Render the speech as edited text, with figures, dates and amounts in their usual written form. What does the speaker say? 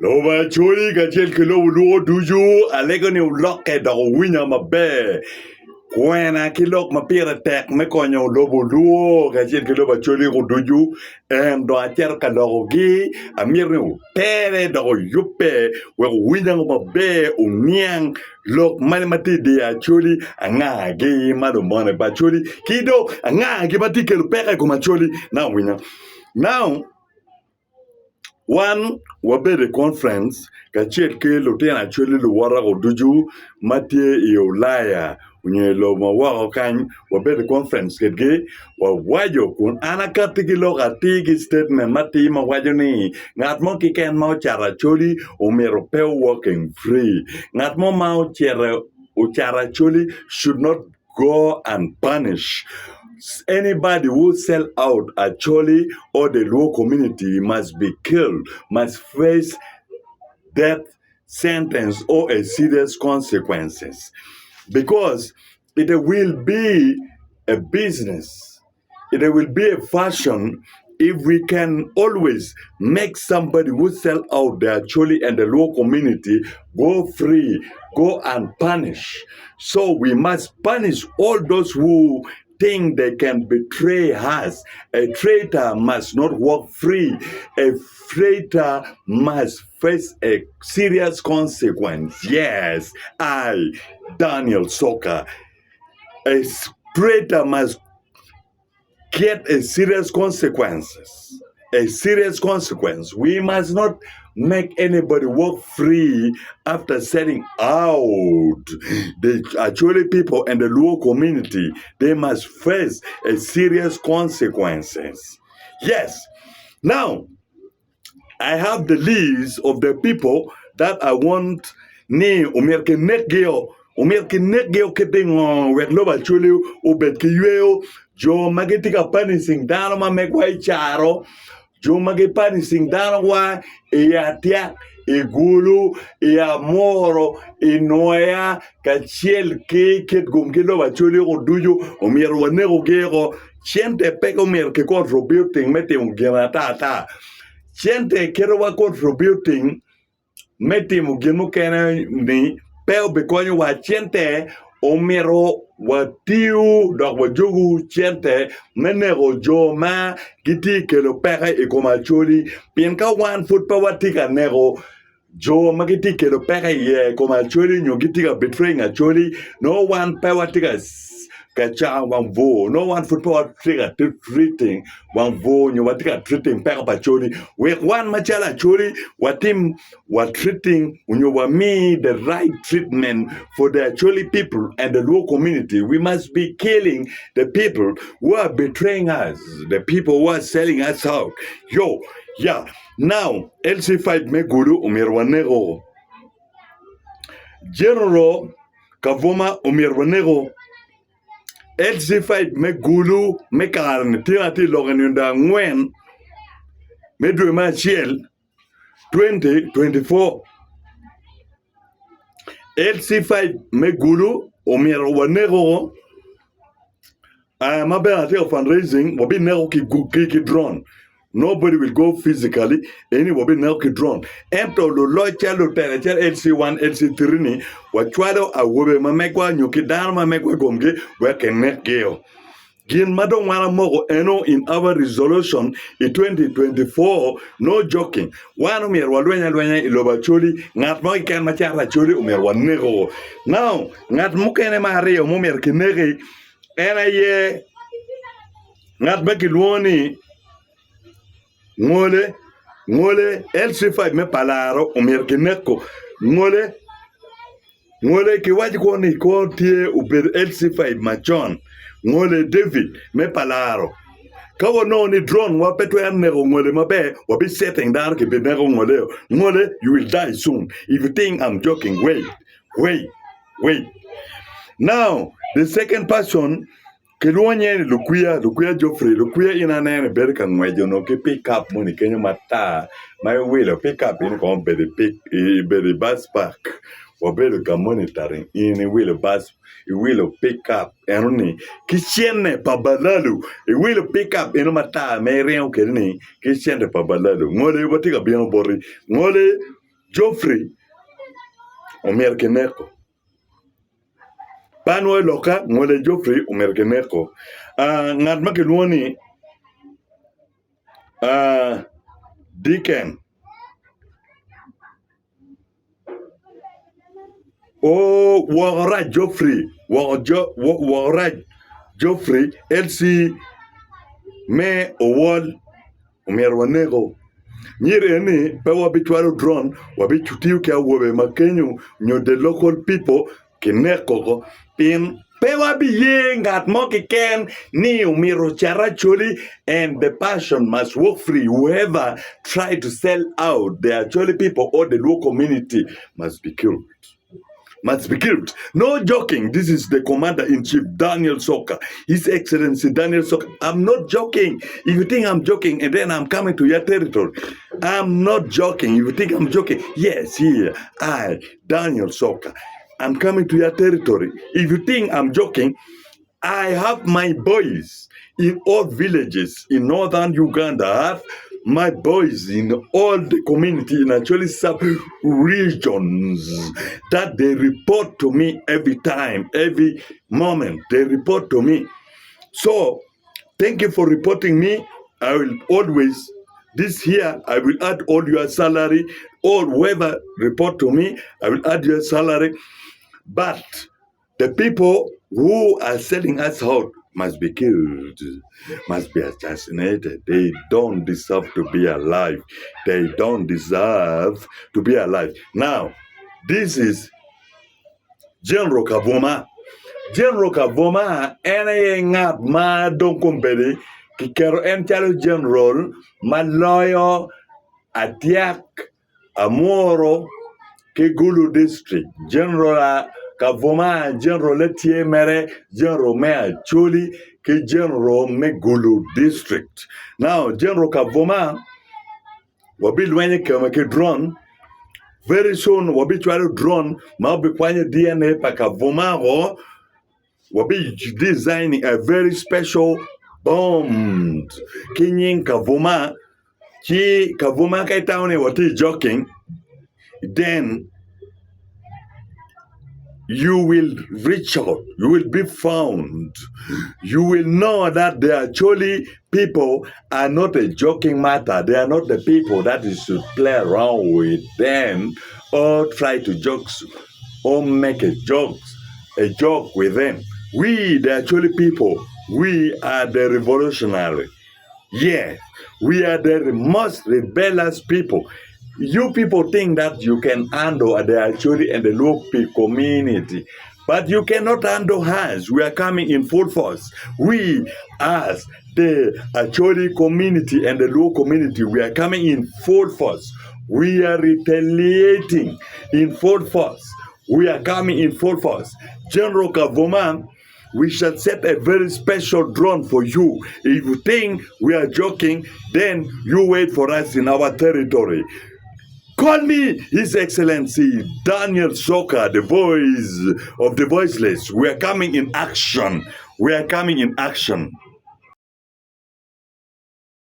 Loba choli kachel ke lo duju alego ni ulok ke da winya mabe. Kwena kilok mapira tek me konyo lobo luo kachel ke loba choli ko duju do acher ka logi amir ni tere da yupe we winya mabe uniang lok mani mati dia choli anga ge mado mone ba choli kido anga ge mati ke peka ko macholi na winya now one wabere conference kachiel ke luten Acholi luwara oduju matie i Ulaya unye lo mawako kany wabere conference ketge wawajo kun anakati ki loka tigi statement mati mawajo ni ngat mo kiken ma ochara Acholi omero peu working free ngat mo ma ochara Acholi should not go unpunished. Anybody who sell out Acholi or the Luo community must be killed, must face death sentence or a serious consequences. Because it will be a business, it will be a fashion if we can always make somebody who sell out the Acholi and the Luo community go free, go unpunished. So we must punish all those who think they can betray us. A traitor must not walk free. A traitor must face a serious consequence. Yes, I, Daniel Soka, a traitor must get a serious consequences. A serious consequence. We must not make anybody walk free after selling out. The Acholi people and the Luo community, they must face a serious consequences. Yes. Now, I have the list of the people that I want ni umerke nekgeo keting wek loba Acholi ubet kiyeo jo magitika panising dano ma mekwa icharo jo magipani sing dano wa iatia igulu iamoro inoya kachiel ket gumke loba Acholi ko duju omier wanego gego chiente peko mier ke contributing mete ungena tata chiente kero wa contributing meti mugimu kena ni peo bekonyo wa chiente omero watiu dok wajogu chiente menego joma giti kelo peke ikoma Acholi pinka wan foot pa watika nego jo magiti kelo peke ye koma Acholi nyo gitika betraying Acholi no one pa watika kacha wan vo no one foot pa watika treating wan vo nyo watika treating peke pa Acholi we one machala Acholi watim wa treating unyo wa me the right treatment for the Acholi people and the Luo community. We must be killing the people who are betraying us, the people who are selling us out. Yo, yeah. Now, LC5 Meguru umirwanego. General Kavoma umirwanego. LC5 Megulu mekarne tirati loganunda ngwen medwe machiel 2024 LC5 Megulu Omiro Wanego mabe ate fundraising wabi nego ki drone. Nobody will go physically, any wabi nego ki drone. Empto lo chalo terecher LC1, LC3 ni wachwado awobe mamekwa nyuki dano mamekwa gomge weke nekgeo. Gin madon wana mogo eno in our resolution in 2024, no joking. One umier walwenya iloba Acholi, ngat mo iken machara Acholi umier wanego. Now, ngat mukene mario mumier kinegi, ena ye, ngat beki luoni, ngole LC5 me palaro umier kineko, ngole kiwaji koni tie uber LC5 machon. Ngole David me palaro kawo no ni drone wa petwe nego ngole mabe wa be setting down ke be nego ngole you will die soon. If you think I'm joking, wait. Now the second person keluonye lukuya Geoffrey lukuya inane berka ngwejo no ke pick up money Kenya mata my will pick up in ko be the bus park or be the monitoring in a will bus. It will pick up eroni kichene pabalalu it will pick up in mata mere okelni kichene pabalalu ngole botika bien bori ngole Joffrey omier ke neko. Panwe loka ng'wele Joffrey omier ke neko. Ng'at ma kiluongo ni Deacon. Wogoraj Joffrey. Wogoraj Joffrey. LC me owol omier wanego. Nyiri ni pe wabi chwaro drone, wabi chutiu ke awobe makenyo nyo the local people kineko ko pin pe wabi ye ngat mo ken ni umiro chara Acholi, and the passion must work free. Whoever try to sell out the Acholi people or the local community must be killed. Must be killed. No joking. This is the Commander-in-Chief, Daniel Soka. His Excellency Daniel Soka. I'm not joking. If you think I'm joking and then I'm coming to your territory, I'm not joking. If you think I'm joking, yes, here, I, Daniel Soka, I'm coming to your territory. If you think I'm joking, I have my boys in all villages in northern Uganda. I have my boys in all the community in actually sub-regions that they report to me every time, every moment. They report to me. So, thank you for reporting me. I will always, this here, I will add all your salary. Or whoever report to me, I will add your salary. But the people who are selling us out must be killed, must be assassinated. They don't deserve to be alive. They don't deserve to be alive. Now, this is General Kavuma. General Kavuma, ene ngat ma donkumbeli, kikero entire general, maloyo, atiak, amoro, Kegulu district, General Kavuma, General Letie Mere, General Me Acholi, Ke General Megulu district. Now, General Kavuma, wabi lwenye ke drone, very soon wabi chwalo drone, maobi kwanye DNA pa Kavuma ho, wabi designing a very special bomb. Kinyin Kavuma, ki Kavuma kaitaone wati joking, then you will reach out, you will be found. You will know that the Acholi people are not a joking matter. They are not the people that you should play around with them or try to joke or make a joke with them. We, the Acholi people, we are the revolutionary. Yes, we are the most rebellious people. You people think that you can handle the Acholi and the local community, but you cannot handle us. We are coming in full force. We, as the Acholi community and the local community, we are coming in full force. We are retaliating in full force. We are coming in full force. General Kavuma, we shall set a very special drone for you. If you think we are joking, then you wait for us in our territory. Call me His Excellency Daniel Soka, the voice of the voiceless. We are coming in action. We are coming in action.